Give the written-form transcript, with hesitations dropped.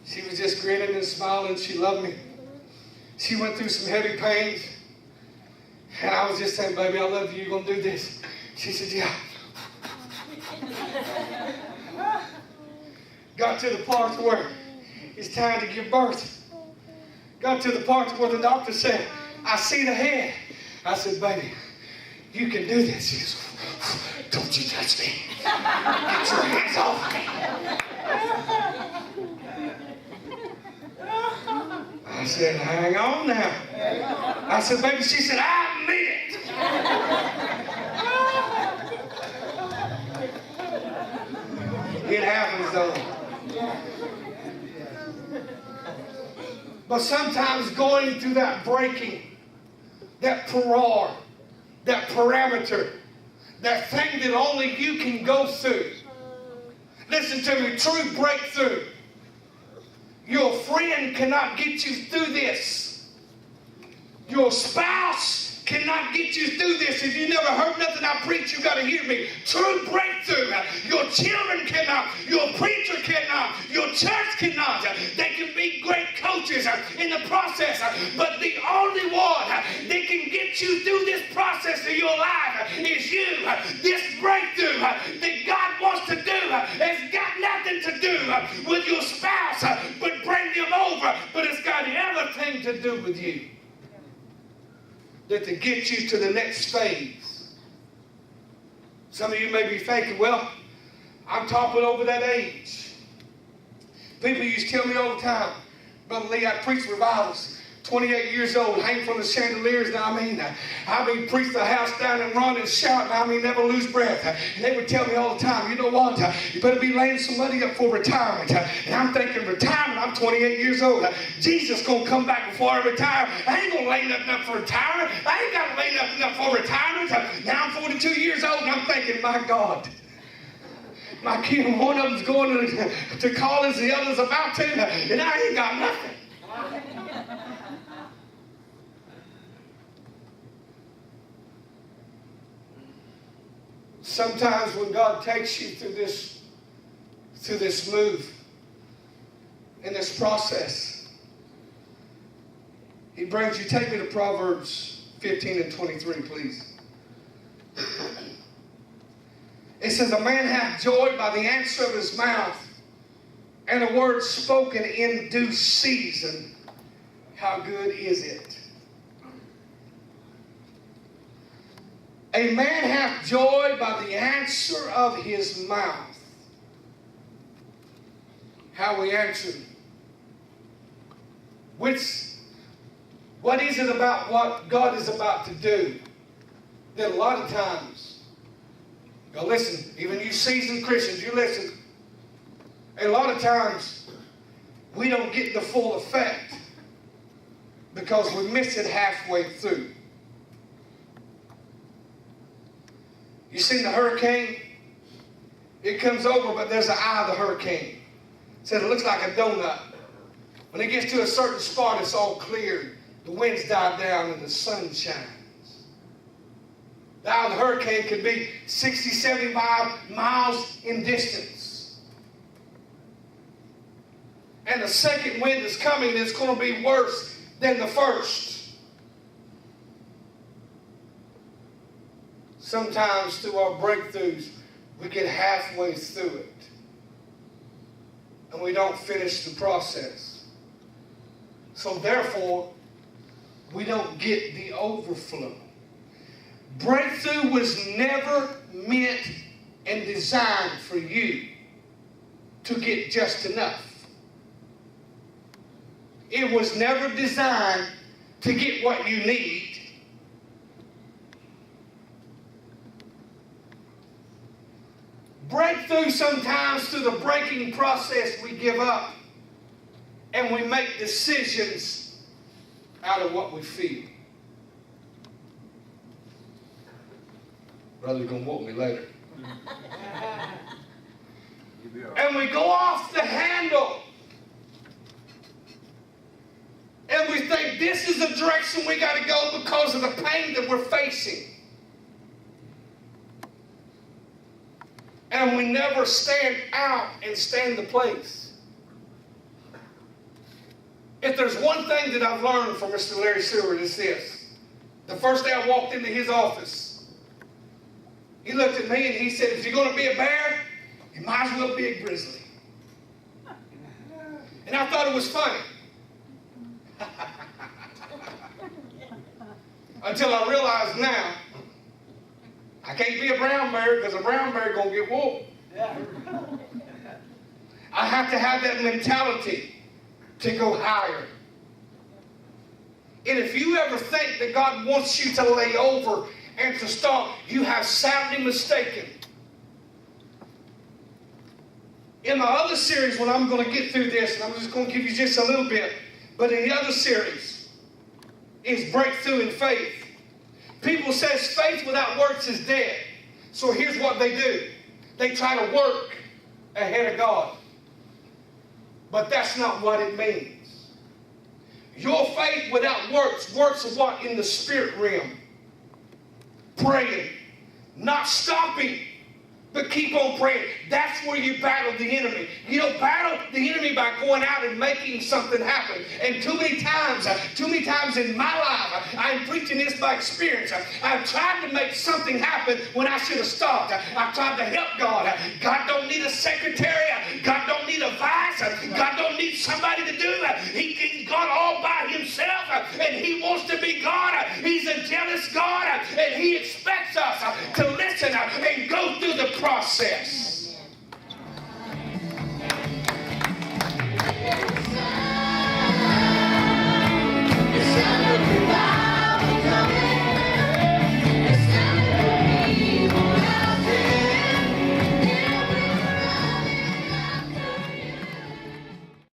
She was just grinning and smiling. She loved me. She went through some heavy pains. And I was just saying, baby, I love you. You're going to do this. She said, yeah. Got to the part where it's time to give birth. Got to the part where the doctor said, I see the head. I said, baby, you can do this. She goes, don't you touch me. Get your hands off me. I said, hang on now. I said, baby, she said, I mean it. It happens though. But sometimes going through that breaking, that that parameter, that thing that only you can go through. Listen to me, true breakthrough. Your friend cannot get you through this. Your spouse cannot get you through this. If you never heard nothing I preach, you got to hear me. True breakthrough. Your children cannot. Your preacher cannot. Your church cannot. They can be great coaches in the process, but the only one that can get you through this process of your life is you. This breakthrough that God wants to do has got nothing to do with your spouse, but bring them over. But it's got everything to do with you. That to get you to the next phase. Some of you may be thinking, well, I'm toppling over that age. People used to tell me all the time, Brother Lee, I preach revivals. 28 years old, hang from the chandeliers. Now, I mean, preach the house down and run and shout. Now, never lose breath. And they would tell me all the time, you know what? You better be laying some money up for retirement. And I'm thinking, retirement? I'm 28 years old. Jesus going to come back before I retire. I ain't going to lay nothing up for retirement. I ain't got to lay nothing up for retirement. Now I'm 42 years old, and I'm thinking, my God. My kid, one of them's going to college, the other's about to, and I ain't got nothing. Sometimes when God takes you through this move, in this process, He brings you, take me to Proverbs 15 and 23, please. It says, a man hath joy by the answer of his mouth, and a word spoken in due season. How good is it? A man hath joy by the answer of his mouth. How we answer. What is it about what God is about to do that a lot of times, now listen, even you seasoned Christians, you listen. A lot of times, we don't get the full effect because we miss it halfway through. You seen the hurricane? It comes over, but there's an eye of the hurricane. It says it looks like a donut. When it gets to a certain spot, it's all clear. The winds die down and the sun shines. The eye of the hurricane could be 60, 75 miles in distance. And the second wind is coming, and it's going to be worse than the first. Sometimes through our breakthroughs, we get halfway through it. And we don't finish the process. So therefore, we don't get the overflow. Breakthrough was never meant and designed for you to get just enough. It was never designed to get what you need. Breakthrough, sometimes through the breaking process, we give up and we make decisions out of what we feel. Brother's going to whoop me later. And we go off the handle. And we think this is the direction we got to go because of the pain that we're facing. And we never stand out and stand the place. If there's one thing that I've learned from Mr. Larry Seward, it's this. The first day I walked into his office, he looked at me and he said, if you're going to be a bear, you might as well be a grizzly. And I thought it was funny. Until I realized now, I can't be a brown bear because a brown bear is going to get whooped. I have to have that mentality to go higher. And if you ever think that God wants you to lay over and to stop, you have sadly mistaken. In my other series, when I'm going to get through this, and I'm just going to give you just a little bit, but in the other series is breakthrough in faith. People says faith without works is dead. So here's what they do. They try to work ahead of God. But that's not what it means. Your faith without works, works of what? In the spirit realm. Praying. Not stopping. But keep on praying. That's where you battle the enemy. You don't battle the enemy by going out and making something happen. And too many times in my life, I'm preaching this by experience. I've tried to make something happen when I should have stopped. I've tried to help God. God don't need a secretary. God don't need a vice. God don't need somebody to do it. He's God all by himself. And he wants to be God. He's a jealous God. And he expects us to listen and go through the process.